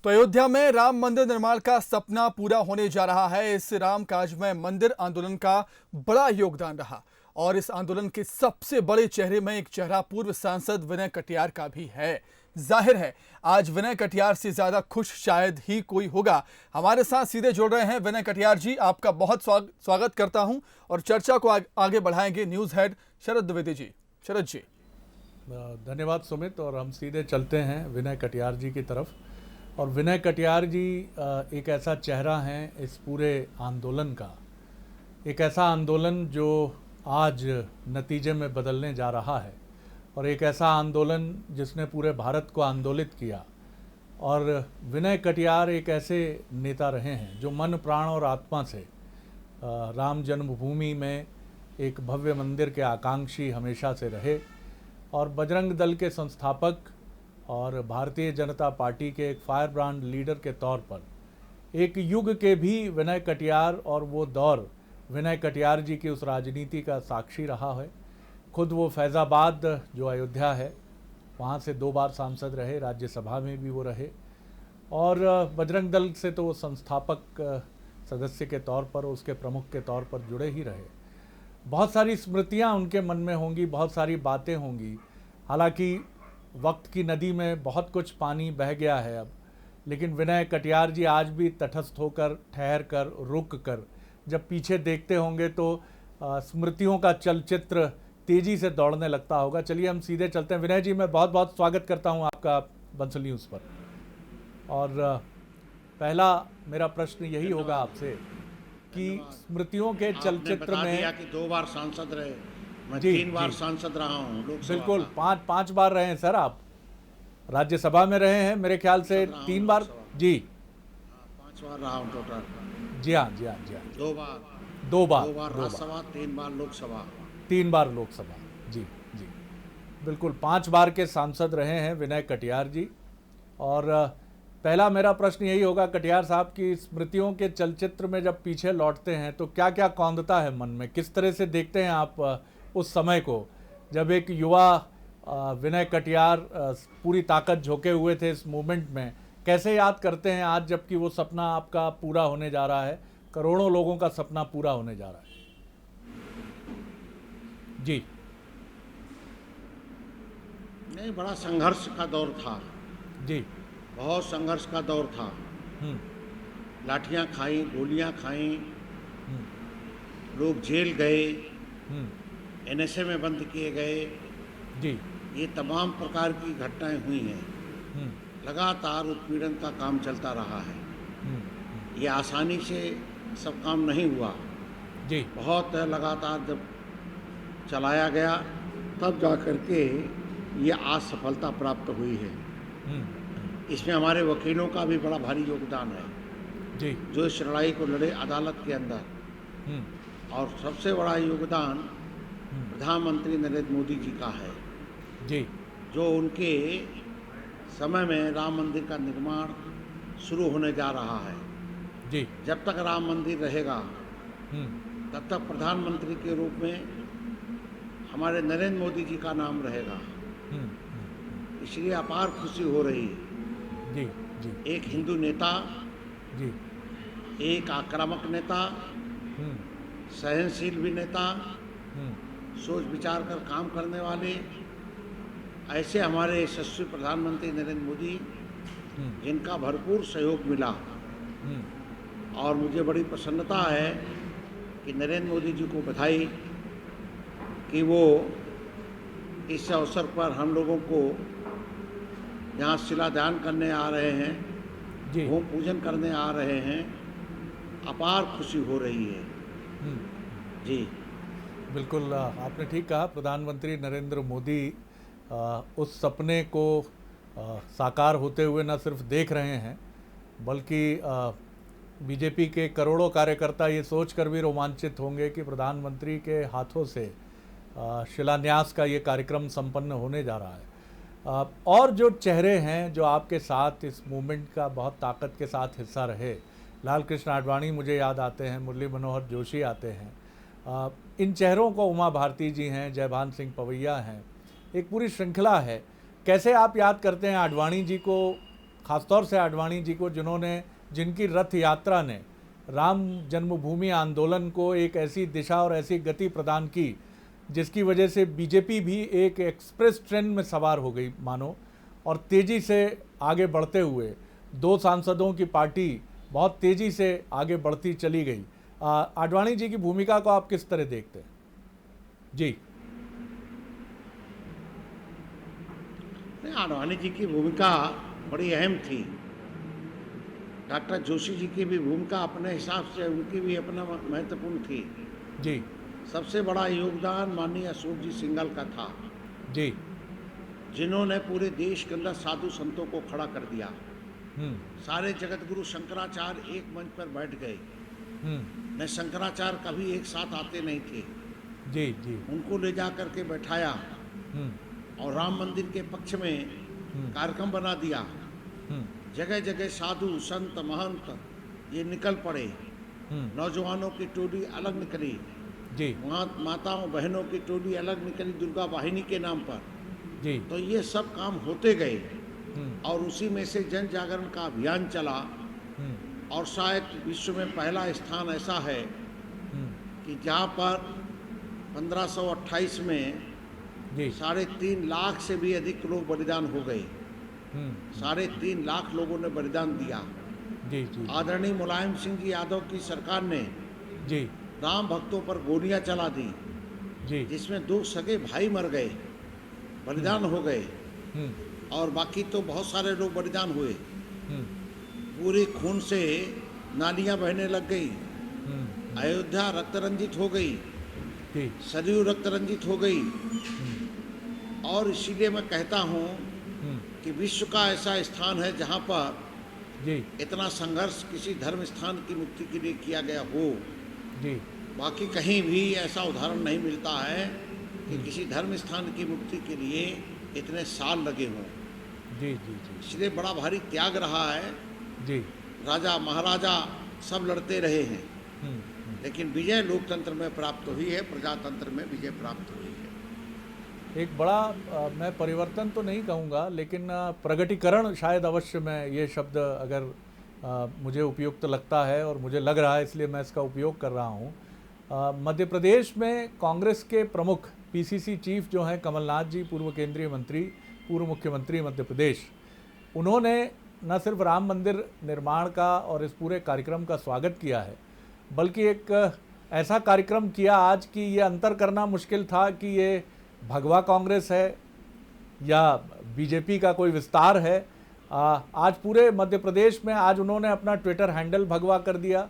तो अयोध्या में राम मंदिर निर्माण का सपना पूरा होने जा रहा है। इस राम काजमय मंदिर आंदोलन का बड़ा योगदान रहा और इस आंदोलन के सबसे बड़े चेहरे में एक चेहरा पूर्व सांसद विनय कटियार का भी है। जाहिर है आज विनय कटियार से ज्यादा खुश शायद ही कोई होगा। हमारे साथ सीधे जुड़ रहे हैं विनय कटियार जी, आपका बहुत स्वागत करता हूं और चर्चा को आगे बढ़ाएंगे न्यूज हेड शरद द्विवेदी जी। शरद जी, धन्यवाद सुमित। और हम सीधे चलते हैं विनय कटियार जी की तरफ। और विनय कटियार जी एक ऐसा चेहरा हैं इस पूरे आंदोलन का, एक ऐसा आंदोलन जो आज नतीजे में बदलने जा रहा है और एक ऐसा आंदोलन जिसने पूरे भारत को आंदोलित किया। और विनय कटियार एक ऐसे नेता रहे हैं जो मन प्राण और आत्मा से राम जन्मभूमि में एक भव्य मंदिर के आकांक्षी हमेशा से रहे और बजरंग दल के संस्थापक और भारतीय जनता पार्टी के एक फायर ब्रांड लीडर के तौर पर एक युग के भी विनय कटियार और वो दौर विनय कटियार जी की उस राजनीति का साक्षी रहा है। खुद वो फैज़ाबाद जो अयोध्या है वहाँ से 2 बार सांसद रहे, राज्यसभा में भी वो रहे और बजरंग दल से तो वो संस्थापक सदस्य के तौर पर, उसके प्रमुख के तौर पर जुड़े ही रहे। बहुत सारी स्मृतियाँ उनके मन में होंगी, बहुत सारी बातें होंगी। हालांकि वक्त की नदी में बहुत कुछ पानी बह गया है अब, लेकिन विनय कटियार जी आज भी तटस्थ होकर, ठहर कर, रुक कर जब पीछे देखते होंगे तो स्मृतियों का चलचित्र तेजी से दौड़ने लगता होगा। चलिए हम सीधे चलते हैं। विनय जी, मैं बहुत बहुत स्वागत करता हूं आपका बंसल न्यूज़ पर। और पहला मेरा प्रश्न यही होगा आपसे कि स्मृतियों के चलचित्र में दिया कि 2 बार सांसद रहे, मैं 3 बार सांसद रहा हूँ लोकसभा। बिल्कुल, पांच बार रहे हैं सर। आप राज्यसभा में रहे हैं मेरे ख्याल से 3 बार। जी 5 बार रहा हूँ टोटल। जी हाँ, जी हाँ, जी हाँ। 2 बार राज्यसभा, 3 बार लोकसभा। 3 बार लोकसभा। जी जी, बिल्कुल 5 बार के सांसद रहे हैं विनय कटियार जी। और पहला मेरा प्रश्न यही होगा कटियार साहब की स्मृतियों के चलचित्र में जब पीछे लौटते हैं तो क्या क्या कौंधता है मन में? किस तरह से देखते हैं आप उस समय को जब एक युवा विनय कटियार पूरी ताकत झोंके हुए थे इस मूवमेंट में? कैसे याद करते हैं आज जबकि वो सपना आपका पूरा होने जा रहा है, करोड़ों लोगों का सपना पूरा होने जा रहा है? जी नहीं, बड़ा संघर्ष का दौर था जी, बहुत संघर्ष का दौर था। लाठियां खाई, गोलियां खाई, लोग जेल गए, एनएसए में बंद किए गए। जी, ये तमाम प्रकार की घटनाएं हुई हैं। लगातार उत्पीड़न का काम चलता रहा है। ये आसानी से सब काम नहीं हुआ। जी, बहुत लगातार जब चलाया गया तब जा कर के ये आज सफलता प्राप्त हुई है। इसमें हमारे वकीलों का भी बड़ा भारी योगदान है जी, जो इस लड़ाई को लड़े अदालत के अंदर। और सबसे बड़ा योगदान प्रधानमंत्री नरेंद्र मोदी जी का है जी, जो उनके समय में राम मंदिर का निर्माण शुरू होने जा रहा है। जी, जब तक राम मंदिर रहेगा तब तक प्रधानमंत्री के रूप में हमारे नरेंद्र मोदी जी का नाम रहेगा। इसलिए अपार खुशी हो रही है। जी, जी, एक हिंदू नेता, जी, एक आक्रामक नेता, सहनशील भी नेता, सोच विचार कर काम करने वाले, ऐसे हमारे यशस्वी प्रधानमंत्री नरेंद्र मोदी जिनका भरपूर सहयोग मिला। और मुझे बड़ी प्रसन्नता है कि नरेंद्र मोदी जी को बधाई कि वो इस अवसर पर हम लोगों को यहाँ शिलान्यास करने आ रहे हैं, भूमि पूजन करने आ रहे हैं। अपार खुशी हो रही है। जी बिल्कुल, आपने ठीक कहा। प्रधानमंत्री नरेंद्र मोदी उस सपने को साकार होते हुए न सिर्फ देख रहे हैं बल्कि बीजेपी के करोड़ों कार्यकर्ता ये सोचकर भी रोमांचित होंगे कि प्रधानमंत्री के हाथों से शिलान्यास का ये कार्यक्रम संपन्न होने जा रहा है। और जो चेहरे हैं जो आपके साथ इस मूवमेंट का बहुत ताकत के साथ हिस्सा रहे, लाल कृष्ण आडवाणी मुझे याद आते हैं, मुरली मनोहर जोशी आते हैं। इन चेहरों को उमा भारती जी हैं, जयभान सिंह पवैया हैं, एक पूरी श्रृंखला है। कैसे आप याद करते हैं आडवाणी जी को ख़ासतौर से आडवाणी जी को, जिनकी रथ यात्रा ने राम जन्मभूमि आंदोलन को एक ऐसी दिशा और ऐसी गति प्रदान की जिसकी वजह से बीजेपी भी एक एक्सप्रेस ट्रेन में सवार हो गई मानो, और तेज़ी से आगे बढ़ते हुए 2 सांसदों की पार्टी बहुत तेज़ी से आगे बढ़ती चली गई। आडवाणी जी की भूमिका को आप किस तरह देखते हैं? जी। नहीं, आडवाणी जी की भूमिका बड़ी अहम थी। डॉक्टर जोशी जी की भी भूमिका अपने हिसाब से उनकी भी अपना महत्वपूर्ण थी। जी। सबसे बड़ा योगदान माननीय अशोक जी सिंघल का था, जी। जिन्होंने पूरे देश के अंदर साधु संतों को खड़ा कर दिया। हम्म। सारे जगत गुरु शंकराचार्य एक मंच पर बैठ गए। हम्म। न शंकराचार्य कभी एक साथ आते नहीं थे। जी। जी। उनको ले जा करके बैठाया हम्म। और राम मंदिर के पक्ष में कार्यक्रम बना दिया। हम्म। जगह जगह साधु संत महंत ये निकल पड़े। नौजवानों की टोली अलग निकली, जी। माताओं बहनों की टोली अलग निकली दुर्गा वाहिनी के नाम पर। जी। तो ये सब काम होते गए और उसी में से जन जागरण का अभियान चला। और शायद विश्व में पहला स्थान ऐसा है कि जहाँ पर 1528 में जी। 3.5 लाख से भी अधिक लोग बलिदान हो गए। 3.5 लाख लोगों ने बलिदान दिया। जी। जी। आदरणीय मुलायम सिंह जी यादव की सरकार ने जी। राम भक्तों पर गोलियां चला दी, जी। जिसमें 2 सगे भाई मर गए, बलिदान हो गए। और बाकी तो बहुत सारे लोग बलिदान हुए। पूरे खून से नालियां बहने लग गई। अयोध्या रक्त रंजित हो गई, जी। सरयू रक्त रंजित हो गई। और इसीलिए मैं कहता हूँ कि विश्व का ऐसा स्थान है जहाँ पर जी। इतना संघर्ष किसी धर्म स्थान की मुक्ति के लिए किया गया हो। जी। बाकी कहीं भी ऐसा उदाहरण नहीं मिलता है कि किसी धर्म स्थान की मुक्ति के लिए इतने साल लगे हों। जी। जी। जी। इसलिए बड़ा भारी त्याग रहा है। जी। राजा महाराजा सब लड़ते रहे हैं, लेकिन विजय लोकतंत्र में प्राप्त हुई है, प्रजातंत्र में विजय प्राप्त हुई है। एक बड़ा मैं परिवर्तन तो नहीं कहूँगा, लेकिन प्रगटीकरण शायद अवश्य मैं ये शब्द अगर मुझे उपयुक्त लगता है और मुझे लग रहा है, इसलिए मैं इसका उपयोग कर रहा हूँ। मध्य प्रदेश में कांग्रेस के प्रमुख पीसीसी चीफ जो हैं कमलनाथ जी, पूर्व केंद्रीय मंत्री, पूर्व मुख्यमंत्री मध्य प्रदेश, उन्होंने न सिर्फ राम मंदिर निर्माण का और इस पूरे कार्यक्रम का स्वागत किया है, बल्कि एक ऐसा कार्यक्रम किया आज कि ये अंतर करना मुश्किल था कि ये भगवा कांग्रेस है या बीजेपी का कोई विस्तार है। आज पूरे मध्य प्रदेश में आज उन्होंने अपना ट्विटर हैंडल भगवा कर दिया।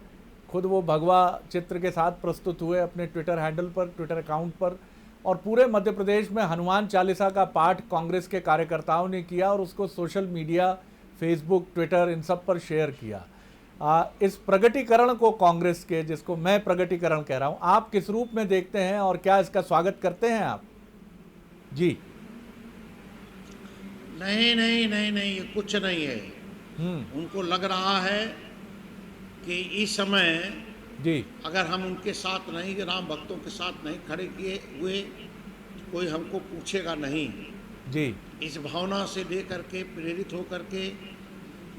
खुद वो भगवा चित्र के साथ प्रस्तुत हुए अपने ट्विटर हैंडल पर, ट्विटर अकाउंट पर, और पूरे मध्य प्रदेश में हनुमान चालीसा का पाठ कांग्रेस के कार्यकर्ताओं ने किया और उसको सोशल मीडिया, फेसबुक, ट्विटर, इन सब पर शेयर किया। इस प्रगटीकरण को कांग्रेस के, जिसको मैं प्रगटीकरण कह रहा हूँ, आप किस रूप में देखते हैं और क्या इसका स्वागत करते हैं आप? जी। नहीं नहीं नहीं नहीं, ये कुछ नहीं है। उनको लग रहा है कि इस समय जी, अगर हम उनके साथ नहीं, राम भक्तों के साथ नहीं खड़े किए हुए, कोई हमको पूछेगा नहीं। जी। इस भावना से लेकर के प्रेरित होकर के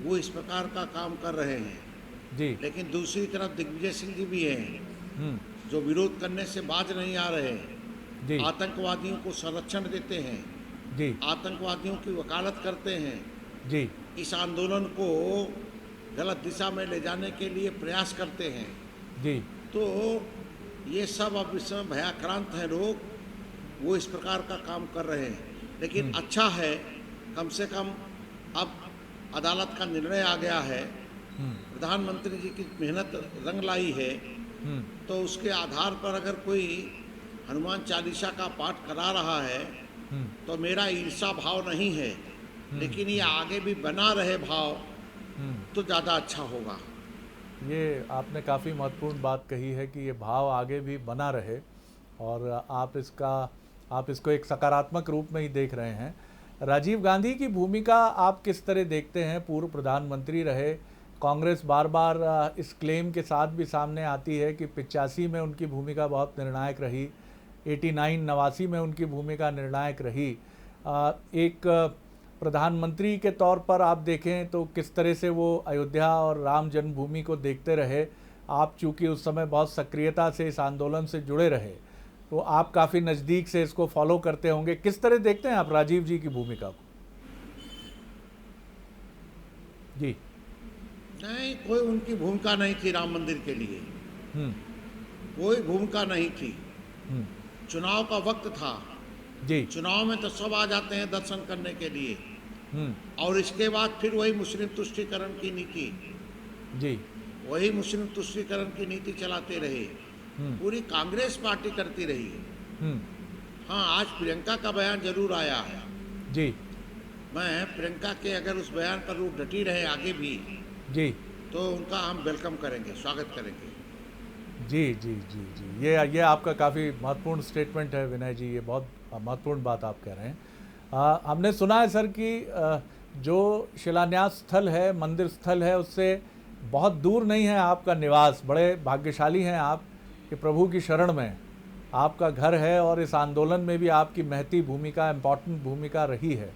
वो इस प्रकार का काम कर रहे हैं। जी। लेकिन दूसरी तरफ दिग्विजय सिंह जी भी हैं जो विरोध करने से बाज नहीं आ रहे हैं। जी। आतंकवादियों को संरक्षण देते हैं, जी। आतंकवादियों की वकालत करते हैं, जी। इस आंदोलन को गलत दिशा में ले जाने के लिए प्रयास करते हैं। जी। तो ये सब अब इस समय भयाक्रांत हैं लोग, वो इस प्रकार का काम कर रहे हैं। लेकिन अच्छा है, कम से कम अब अदालत का निर्णय आ गया है, प्रधानमंत्री जी की मेहनत रंग लाई है, तो उसके आधार पर अगर कोई हनुमान चालीसा का पाठ करा रहा है तो मेरा ईर्षा भाव नहीं है, लेकिन ये आगे भी बना रहे भाव तो ज़्यादा अच्छा होगा। ये आपने काफ़ी महत्वपूर्ण बात कही है कि ये भाव आगे भी बना रहे, और आप इसको एक सकारात्मक रूप में ही देख रहे हैं। राजीव गांधी की भूमिका आप किस तरह देखते हैं? पूर्व प्रधानमंत्री रहे। कांग्रेस बार बार इस क्लेम के साथ भी सामने आती है कि 85 में उनकी भूमिका बहुत निर्णायक रही, 89 89 में उनकी भूमिका निर्णायक रही। एक प्रधानमंत्री के तौर पर आप देखें तो किस तरह से वो अयोध्या और राम जन्मभूमि को देखते रहे। आप चूँकि उस समय बहुत सक्रियता से इस आंदोलन से जुड़े रहे, तो आप काफ़ी नज़दीक से इसको फॉलो करते होंगे। किस तरह देखते हैं आप राजीव जी की भूमिका को? जी। नहीं, कोई उनकी भूमिका नहीं थी राम मंदिर के लिए, कोई भूमिका नहीं थी। चुनाव का वक्त था जी। चुनाव में तो सब आ जाते हैं दर्शन करने के लिए, और इसके बाद फिर वही मुस्लिम तुष्टीकरण की नीति, जी। वही मुस्लिम तुष्टीकरण की नीति चलाते रहे, पूरी कांग्रेस पार्टी करती रही। हाँ, आज प्रियंका का बयान जरूर आया है। जी। मैं प्रियंका के अगर उस बयान पर वो डटी रहे आगे भी, जी। तो उनका हम वेलकम करेंगे, स्वागत करेंगे। जी जी जी जी, ये आपका काफ़ी महत्वपूर्ण स्टेटमेंट है विनय जी, ये बहुत महत्वपूर्ण बात आप कह रहे हैं। हमने सुना है सर कि जो शिलान्यास स्थल है, मंदिर स्थल है, उससे बहुत दूर नहीं है आपका निवास। बड़े भाग्यशाली हैं आप कि प्रभु की शरण में आपका घर है, और इस आंदोलन में भी आपकी महती भूमिका, इम्पॉर्टेंट भूमिका रही है।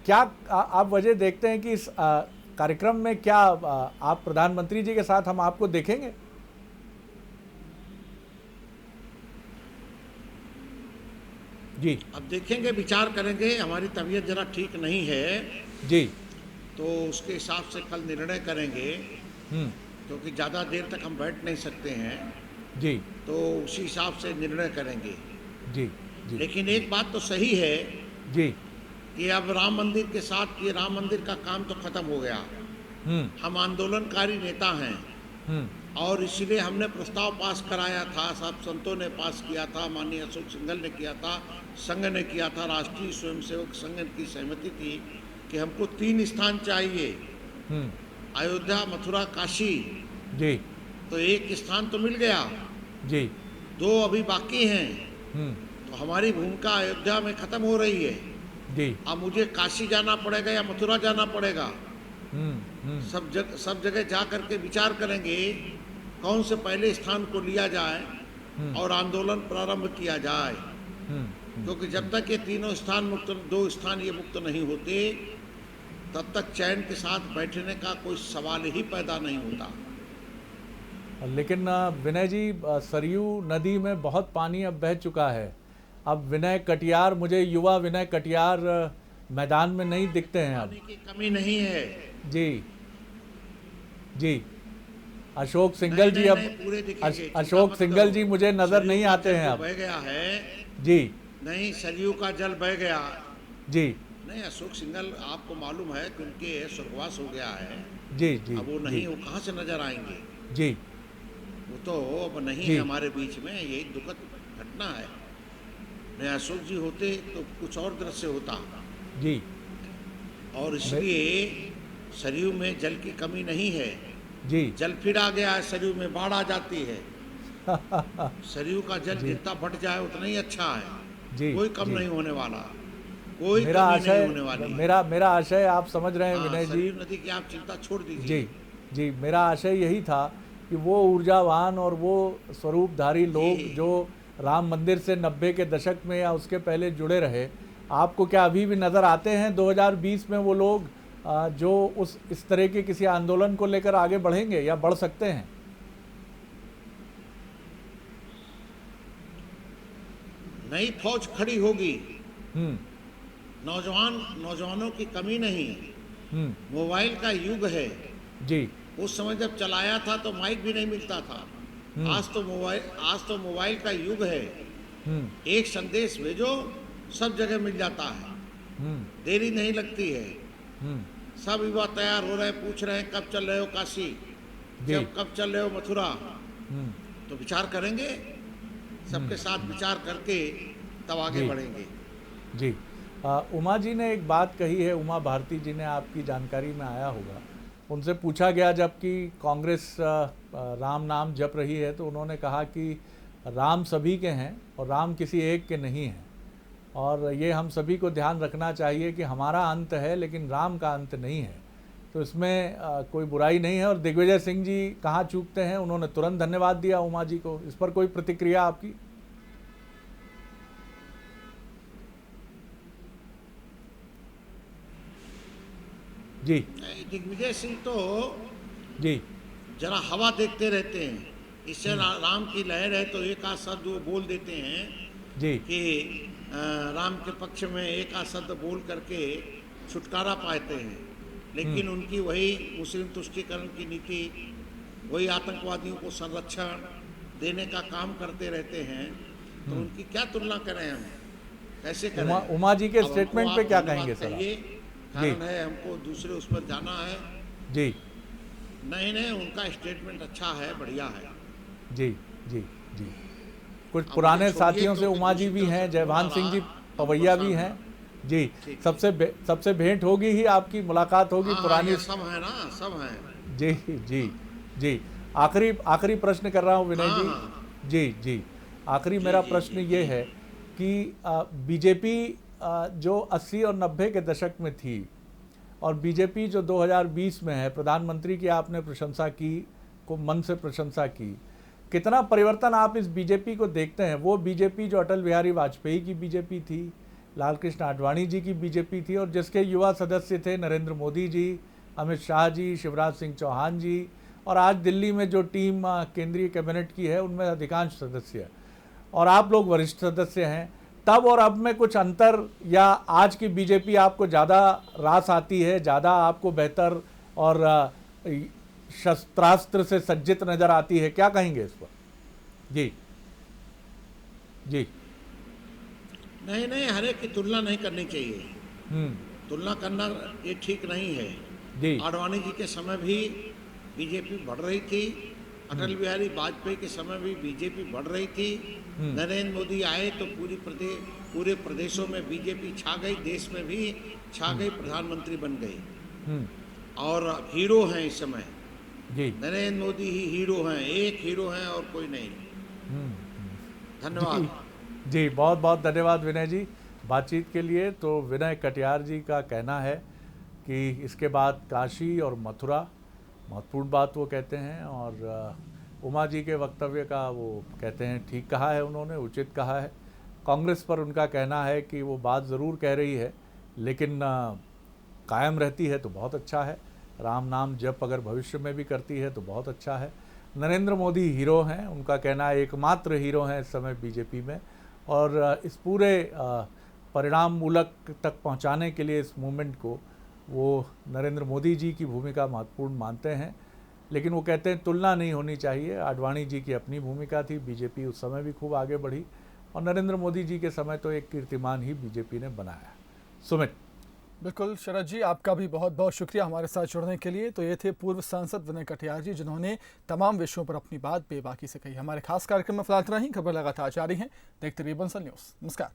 क्या आप वजह देखते हैं कि इस कार्यक्रम में क्या आप प्रधानमंत्री जी के साथ हम आपको देखेंगे? जी। अब देखेंगे, विचार करेंगे। हमारी तबीयत जरा ठीक नहीं है जी। तो उसके हिसाब से कल निर्णय करेंगे, क्योंकि ज़्यादा देर तक हम बैठ नहीं सकते हैं। जी। तो उसी हिसाब से निर्णय करेंगे। जी। जी। लेकिन एक बात तो सही है जी। कि अब राम मंदिर के साथ ये राम मंदिर का काम तो खत्म हो गया। हम आंदोलनकारी नेता हैं, और इसलिए हमने प्रस्ताव पास कराया था, सब संतों ने पास किया था, माननीय अशोक सिंघल ने किया था, संघ ने किया था, राष्ट्रीय स्वयंसेवक संघ की सहमति थी कि हमको 3 स्थान चाहिए, अयोध्या, मथुरा, काशी। जी। तो एक स्थान तो मिल गया, जी। 2 अभी बाकी हैं। तो हमारी भूमिका अयोध्या में खत्म हो रही है। जी। अब मुझे काशी जाना पड़ेगा या मथुरा जाना पड़ेगा। सब जगह जा करके विचार करेंगे कौन से पहले स्थान को लिया जाए और आंदोलन प्रारंभ किया जाए, क्योंकि जब तक ये 3 स्थान मुक्त, 2 स्थान ये मुक्त नहीं होते, तब तक चैन के साथ बैठने का कोई सवाल ही पैदा नहीं होता। लेकिन विनय जी, सरयू नदी में बहुत पानी अब बह चुका है। अब विनय कटियार, मुझे युवा विनय कटियार मैदान में नहीं दिखते हैं अब। पानी की कमी नहीं है। जी। जी। अशोक सिंघल जी, अब पूरे दिखेंगे। अशोक सिंघल जी मुझे नजर नहीं आते हैं अब। बह गया है। जी। नहीं, सरयू का जल बह गया। जी। नहीं, अशोक सिंघल आपको मालूम है कि उनके स्वर्गवास हो गया है। जी। जी। अब वो नहीं, वो कहाँ से नजर आएंगे? जी। वो तो अब नहीं है हमारे बीच में। ये दुखद घटना है। नहीं, अशोक जी होते तो कुछ और दृश्य होता। जी। और इसलिए सरयू में जल की कमी नहीं है। जी। जल फिर आ गया है, सरयू में बाढ़ आ जाती है। सरयू का जल जितना बढ़ जाए उतना ही अच्छा है। जी। कोई कम जी। नहीं होने वाला, कोई मेरा कमी आशय, नहीं होने वाली। मेरा आशय आप समझ रहे हैं विनय जी। सरयू नदी की आप चिंता छोड़ दीजिए। जी। जी, मेरा आशय यही था कि वो ऊर्जावान और वो स्वरूपधारी लोग जो राम मंदिर से 90 के दशक में या उसके पहले जुड़े रहे, आपको क्या अभी भी नज़र आते हैं 2020 में वो लोग जो इस तरह के किसी आंदोलन को लेकर आगे बढ़ेंगे या बढ़ सकते हैं? नई फौज खड़ी होगी। नौजवानों की कमी नहीं। मोबाइल का युग है। जी। उस समय जब चलाया था तो माइक भी नहीं मिलता था। आज तो मोबाइल का युग है। एक संदेश भेजो, सब जगह मिल जाता है। देरी नहीं लगती है। सब युवा तैयार हो रहे हैं, पूछ रहे हैं कब चल रहे हो काशी, कब चल रहे हो मथुरा। तो विचार करेंगे, सबके साथ विचार करके तब आगे बढ़ेंगे। जी। उमा जी ने एक बात कही है, उमा भारती जी ने, आपकी जानकारी में आया होगा, उनसे पूछा गया जबकि कांग्रेस राम नाम जप रही है, तो उन्होंने कहा कि राम सभी के हैं और राम किसी एक के नहीं हैं, और ये हम सभी को ध्यान रखना चाहिए कि हमारा अंत है लेकिन राम का अंत नहीं है। तो इसमें कोई बुराई नहीं है। और दिग्विजय सिंह जी कहाँ चूकते हैं, उन्होंने तुरंत धन्यवाद दिया उमा जी को। इस पर कोई प्रतिक्रिया आपकी? जी दिग्विजय सिंह तो जी जरा हवा देखते रहते हैं। इससे राम की लहर है तो एक आध शब्द वो बोल देते हैं जी कि राम के पक्ष में एक आध शब्द बोल करके छुटकारा पाते हैं, लेकिन उनकी वही मुस्लिम तुष्टीकरण की नीति, वही आतंकवादियों को संरक्षण देने का काम करते रहते हैं। तो उनकी क्या तुलना करें हम, कैसे करें? उमा जी के अब हमको स्टेटमेंट आप पे क्या धन्यवाद कहेंगे सर आप? कहिए, कारण है हमको दूसरे उस पर जाना है। जी नहीं, उनका स्टेटमेंट अच्छा है, बढ़िया है। जी जी जी कुछ अब पुराने मुझे छोड़िए साथियों तो से फिर उमा जी दूसरी भी तरफ हैं, से जयभान फोन आ सिंह जी रहा, पवैया भी परेशान हैं है। जी। ठीक। सबसे भेंट होगी ही, आपकी मुलाकात होगी हाँ, पुरानी। ये सब है ना, सब है। जी जी जी आखिरी प्रश्न कर रहा हूँ विनय हाँ, जी। हाँ। जी जी आखिरी जी, मेरा जी, प्रश्न जी, ये जी। है कि बीजेपी जो 80 और 90 के दशक में थी और बीजेपी जो 2020 में है, प्रधानमंत्री की आपने प्रशंसा की, को मन से प्रशंसा की, कितना परिवर्तन आप इस बीजेपी को देखते हैं? वो बीजेपी जो अटल बिहारी वाजपेयी की बीजेपी थी, लाल कृष्ण आडवाणी जी की बीजेपी थी, और जिसके युवा सदस्य थे नरेंद्र मोदी जी, अमित शाह जी, शिवराज सिंह चौहान जी, और आज दिल्ली में जो टीम केंद्रीय कैबिनेट की है उनमें अधिकांश सदस्य, और आप लोग वरिष्ठ सदस्य हैं, तब और अब में कुछ अंतर, या आज की बीजेपी आपको ज़्यादा रास आती है, ज़्यादा आपको बेहतर और शस्त्रास्त्र से सज्जित नजर आती है? क्या कहेंगे इस पर? जी जी नहीं, हर एक की तुलना नहीं करनी चाहिए। तुलना करना ये ठीक नहीं है। जी आडवाणी जी के समय भी बीजेपी बढ़ रही थी, अटल बिहारी वाजपेयी के समय भी बीजेपी बढ़ रही थी। नरेंद्र मोदी आए तो पूरे प्रदेशों में बीजेपी छा गई, देश में भी छा गई, प्रधानमंत्री बन गई और हीरो हैं इस समय। जी नरेंद्र मोदी ही हीरो हैं, एक हीरो हैं और कोई नहीं। धन्यवाद। जी बहुत बहुत धन्यवाद विनय जी बातचीत के लिए। तो विनय कटियार जी का कहना है कि इसके बाद काशी और मथुरा, महत्वपूर्ण बात वो कहते हैं, और उमा जी के वक्तव्य का वो कहते हैं ठीक कहा है उन्होंने, उचित कहा है। कांग्रेस पर उनका कहना है कि वो बात ज़रूर कह रही है लेकिन कायम रहती है तो बहुत अच्छा है, राम नाम जप अगर भविष्य में भी करती है तो बहुत अच्छा है। नरेंद्र मोदी हीरो हैं, उनका कहना है एकमात्र हीरो हैं इस समय बीजेपी में, और इस पूरे परिणाम मूलक तक पहुंचाने के लिए इस मूवमेंट को वो नरेंद्र मोदी जी की भूमिका महत्वपूर्ण मानते हैं। लेकिन वो कहते हैं तुलना नहीं होनी चाहिए, आडवाणी जी की अपनी भूमिका थी, बीजेपी उस समय भी खूब आगे बढ़ी, और नरेंद्र मोदी जी के समय तो एक कीर्तिमान ही बीजेपी ने बनाया। सुमित। बिल्कुल शरद जी, आपका भी बहुत बहुत शुक्रिया हमारे साथ जुड़ने के लिए। तो ये थे पूर्व सांसद विनय कटियार जी, जिन्होंने तमाम विषयों पर अपनी बात बेबाकी से कही। हमारे खास कार्यक्रम में फिलहाल इतना ही। खबर लगातार जारी है, देखते रहिए बंसल न्यूज़। नमस्कार।